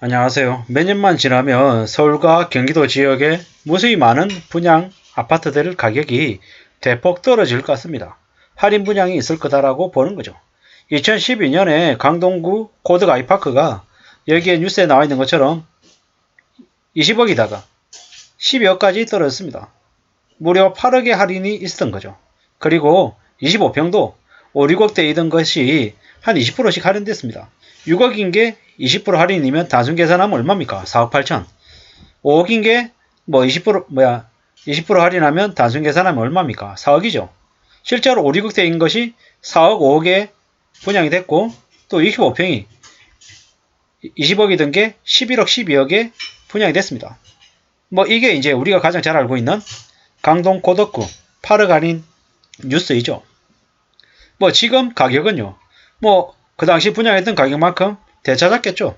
안녕하세요. 몇 년만 지나면 서울과 경기도 지역에 무수히 많은 분양 아파트들 가격이 대폭 떨어질 것 같습니다. 할인 분양이 있을 거다라고 보는 거죠. 2012년에 강동구 코드 아이파크가 여기에 뉴스에 나와 있는 것처럼 20억이다가 12억까지 떨어졌습니다. 무려 8억의 할인이 있었던 거죠. 그리고 25평도 5, 6억대이던 것이 한 20%씩 할인됐습니다. 6억인 게 20% 할인이면 단순 계산하면 얼마입니까? 4억 8천. 5억인 게 뭐 20% 할인하면 단순 계산하면 얼마입니까? 4억이죠. 실제로 5, 6억대인 것이 4억, 5억에 분양이 됐고 또 25평이 20억이던 게 11억, 12억에 분양이 됐습니다. 뭐 이게 이제 우리가 가장 잘 알고 있는 강동 고덕구 8억 할인 뉴스이죠. 뭐 지금 가격은요. 뭐 그 당시 분양했던 가격만큼 되찾았겠죠.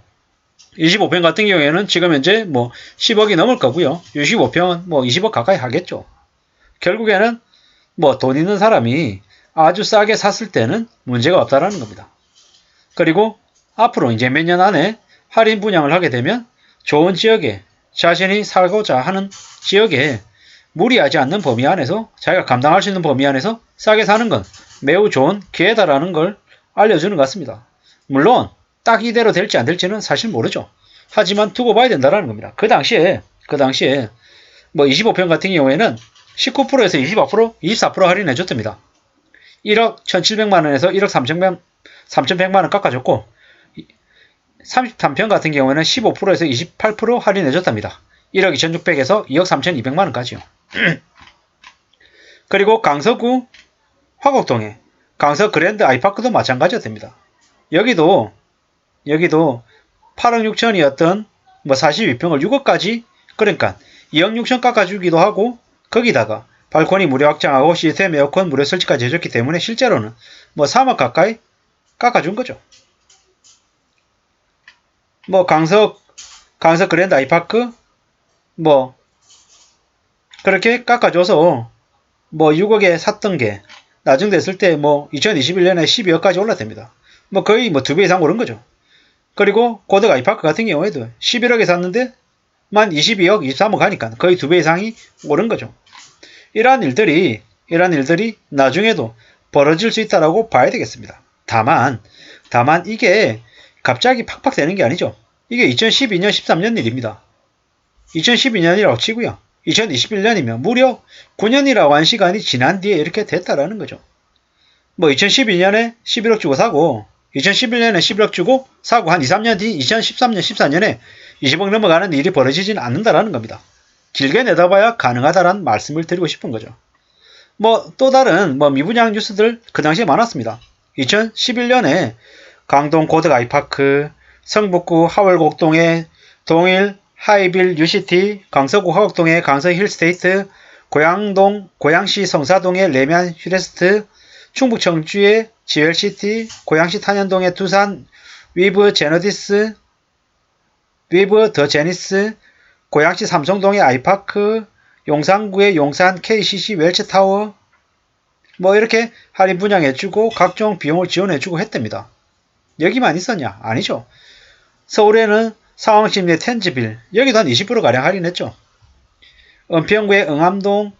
25평 같은 경우에는 지금 현재 뭐 10억이 넘을 거고요. 65평은 뭐 20억 가까이 하겠죠. 결국에는 뭐 돈 있는 사람이 아주 싸게 샀을 때는 문제가 없다라는 겁니다. 그리고 앞으로 이제 몇 년 안에 할인 분양을 하게 되면 좋은 지역에 자신이 살고자 하는 지역에 무리하지 않는 범위 안에서 자기가 감당할 수 있는 범위 안에서 싸게 사는 건 매우 좋은 기회다라는 걸 알려주는 것 같습니다. 물론 딱 이대로 될지 안 될지는 사실 모르죠. 하지만 두고 봐야 된다는 겁니다. 그 당시에 뭐 25평 같은 경우에는 19%에서 25%, 24% 할인해 줬답니다. 1억 1,700만 원에서 1억 3,100만 원 깎아줬고 33평 같은 경우에는 15%에서 28% 할인해 줬답니다. 1억 2,600에서 2억 3,200만 원까지요. 그리고 강서구 화곡동에 강서 그랜드 아이파크도 마찬가지였답니다. 여기도 8억 6천이었던 뭐 42평을 6억까지 그러니까 2억 6천 깎아주기도 하고 거기다가 발코니 무료 확장하고 시스템 에어컨 무료 설치까지 해줬기 때문에 실제로는 뭐 3억 가까이 깎아준 거죠. 뭐 강서 그랜드 아이파크 뭐 그렇게 깎아줘서 뭐 6억에 샀던 게 나중 됐을 때 뭐 2021년에 12억까지 올랐답니다. 뭐 거의 뭐 2배 이상 오른 거죠. 그리고 고덕 아이파크 같은 경우에도 11억에 샀는데 만 22억, 23억 하니까 거의 2배 이상이 오른 거죠. 이러한 일들이 나중에도 벌어질 수 있다라고 봐야 되겠습니다. 다만 이게 갑자기 팍팍 되는 게 아니죠. 이게 2012년, 13년 일입니다. 2012년이라고 치고요. 2021년이면 무려 9년이라고 한 시간이 지난 뒤에 이렇게 됐다라는 거죠. 뭐 2012년에 11억 주고 사고 2011년에 11억 주고 사고 한 2, 3년 뒤 2013년, 14년에 20억 넘어가는 일이 벌어지진 않는다라는 겁니다. 길게 내다봐야 가능하다라는 말씀을 드리고 싶은 거죠. 뭐 또 다른 뭐 미분양 뉴스들 그 당시에 많았습니다. 2011년에 강동 고덕 아이파크, 성북구 하월곡동의 동일 하이빌 UCT, 강서구 화곡동의 강서 힐스테이트, 고양시 성사동의 레미안 휴레스트, 충북 청주의 GLCT, 고양시 탄현동의 두산 위브 제너디스, 위브 더 제니스, 고양시 삼성동의 아이파크, 용산구의 용산 KCC 웰츠타워, 뭐 이렇게 할인 분양해주고 각종 비용을 지원해주고 했답니다. 여기만 있었냐? 아니죠. 서울에는 상황심리의 텐즈빌, 여기도 한 20%가량 할인했죠. 은평구의 응암동,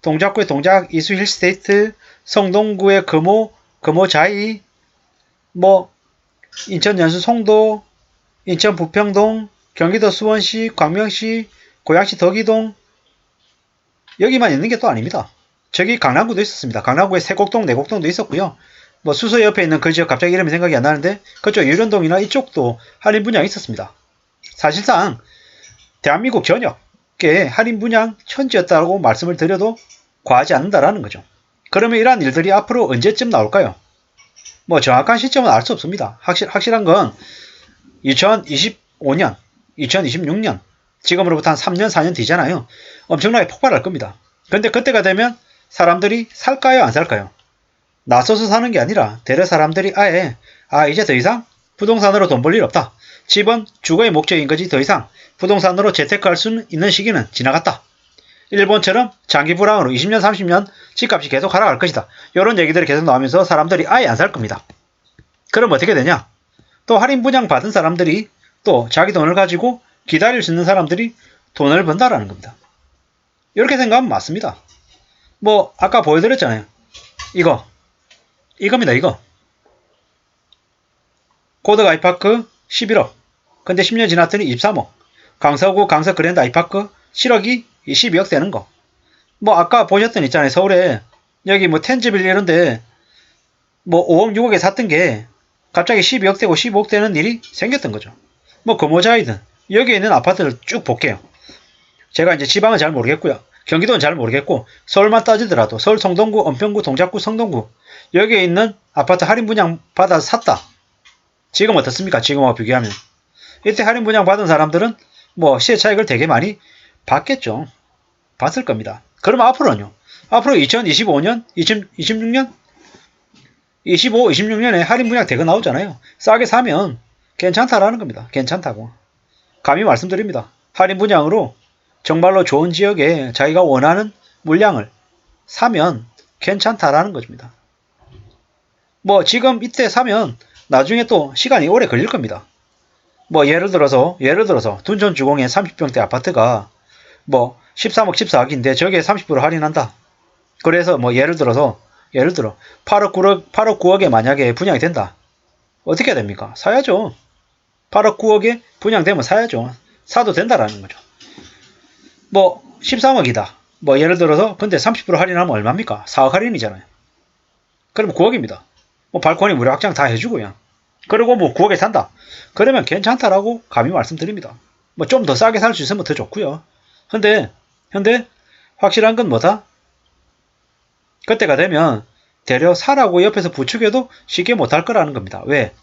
동작구의 동작 이수 힐스테이트, 성동구의 금호자이, 뭐 인천 연수 송도, 인천 부평동, 경기도 수원시, 광명시, 고양시 덕이동, 여기만 있는 게 또 아닙니다. 저기 강남구도 있었습니다. 강남구에 세곡동, 내곡동도 있었고요. 뭐 수서 옆에 있는 그 지역 갑자기 이름이 생각이 안 나는데 그쪽 유련동이나 이쪽도 할인 분양이 있었습니다. 사실상 대한민국 전역에 할인 분양 천지였다고 말씀을 드려도 과하지 않는다라는 거죠. 그러면 이러한 일들이 앞으로 언제쯤 나올까요? 뭐 정확한 시점은 알 수 없습니다. 확실한 건 2025년, 2026년, 지금으로부터 한 3년, 4년 뒤잖아요. 엄청나게 폭발할 겁니다. 근데 그때가 되면 사람들이 살까요, 안 살까요? 나서서 사는 게 아니라 대려 사람들이 아예 이제 더 이상 부동산으로 돈 벌 일 없다. 집은 주거의 목적인 거지 더 이상 부동산으로 재테크할 수 있는 시기는 지나갔다. 일본처럼 장기 불황으로 20년, 30년 집값이 계속 하락할 것이다. 이런 얘기들이 계속 나오면서 사람들이 아예 안 살 겁니다. 그럼 어떻게 되냐? 또 할인 분양 받은 사람들이 또 자기 돈을 가지고 기다릴 수 있는 사람들이 돈을 번다라는 겁니다. 이렇게 생각하면 맞습니다. 뭐 아까 보여드렸잖아요. 이겁니다. 이거. 코드가 아이파크 11억. 근데 10년 지났더니 23억. 강서구 강서 그랜드 아이파크 7억이 12억 되는 거. 뭐 아까 보셨던 있잖아요. 서울에 여기 뭐 텐즈빌 이런데 뭐 5억 6억에 샀던 게 갑자기 12억 되고 15억 되는 일이 생겼던 거죠. 뭐 금호자이든 여기에 있는 아파트를 쭉 볼게요. 제가 이제 지방은 잘 모르겠고요. 경기도는 잘 모르겠고 서울만 따지더라도 서울 성동구, 은평구, 동작구, 성동구 여기에 있는 아파트 할인 분양 받아 샀다. 지금 어떻습니까? 지금하고 비교하면. 이때 할인 분양 받은 사람들은 뭐 시세 차익을 되게 많이 받겠죠. 봤을 겁니다. 그러면 앞으로는요. 앞으로 2025년, 2026년, 25, 26년에 할인 분양 대거 나오잖아요. 싸게 사면 괜찮다라는 겁니다. 괜찮다고. 감히 말씀드립니다. 할인 분양으로 정말로 좋은 지역에 자기가 원하는 물량을 사면 괜찮다라는 것입니다. 뭐 지금 이때 사면 나중에 또 시간이 오래 걸릴 겁니다. 뭐 예를 들어서 둔촌 주공의 30평대 아파트가 뭐 13억 14억인데 저게 30% 할인한다. 그래서 뭐 예를 들어 8억 9억에 만약에 분양이 된다. 어떻게 해야 됩니까? 사야죠. 8억 9억에 분양되면 사야죠. 사도 된다라는 거죠. 뭐 13억이다. 뭐 예를 들어서 근데 30% 할인하면 얼마입니까? 4억 할인이잖아요. 그러면 9억입니다. 뭐 발코니 무료 확장 다 해주고요. 그리고 뭐 9억에 산다. 그러면 괜찮다라고 감히 말씀드립니다. 뭐 좀 더 싸게 살 수 있으면 더 좋고요. 근데 확실한 건 뭐다? 그때가 되면 되려 사라고 옆에서 부추겨도 쉽게 못할 거라는 겁니다. 왜?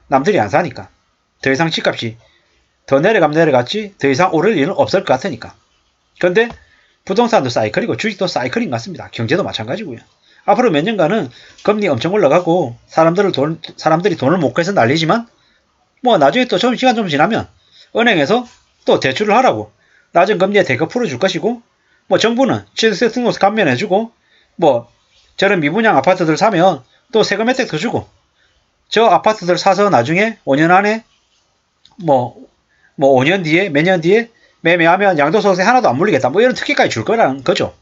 남들이 안 사니까. 더 이상 집값이 더 내려가면 내려갔지 더 이상 오를 일은 없을 것 같으니까. 근데 부동산도 사이클이고 주식도 사이클인 것 같습니다. 경제도 마찬가지고요. 앞으로 몇 년간은 금리 엄청 올라가고 사람들이 돈을 못 구해서 난리지만 뭐 나중에 또 시간 좀 지나면 은행에서 또 대출을 하라고 낮은 금리에 대거 풀어줄 것이고 뭐 정부는 취득세 등록세 감면해주고 뭐 저런 미분양 아파트들 사면 또 세금 혜택 더 주고 저 아파트들 사서 나중에 5년 안에 뭐 5년 뒤에 몇 년 뒤에 매매하면 양도소득세 하나도 안 물리겠다. 뭐 이런 특혜까지 줄 거라는 거죠.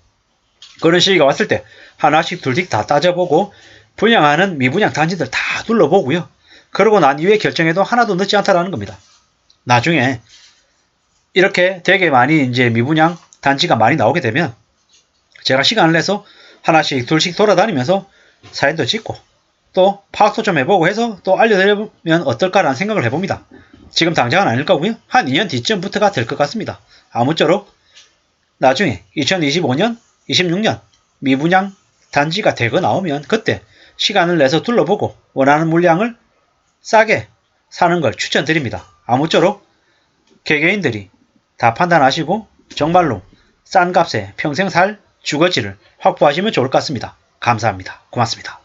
그런 시기가 왔을 때 하나씩 둘씩 다 따져보고 분양하는 미분양 단지들 다 둘러보고요. 그러고 난 이후에 결정해도 하나도 늦지 않다라는 겁니다. 나중에 이렇게 되게 많이 이제 미분양 단지가 많이 나오게 되면 제가 시간을 내서 하나씩 둘씩 돌아다니면서 사진도 찍고 또 파악도 좀 해보고 해서 또 알려드리면 어떨까라는 생각을 해봅니다. 지금 당장은 아닐 거고요. 한 2년 뒤쯤부터가 될 것 같습니다. 아무쪼록 나중에 2025년, 26년 미분양 단지가 대거 나오면 그때 시간을 내서 둘러보고 원하는 물량을 싸게 사는 걸 추천드립니다. 아무쪼록 개개인들이 다 판단하시고 정말로 싼 값에 평생 살 주거지를 확보하시면 좋을 것 같습니다. 감사합니다. 고맙습니다.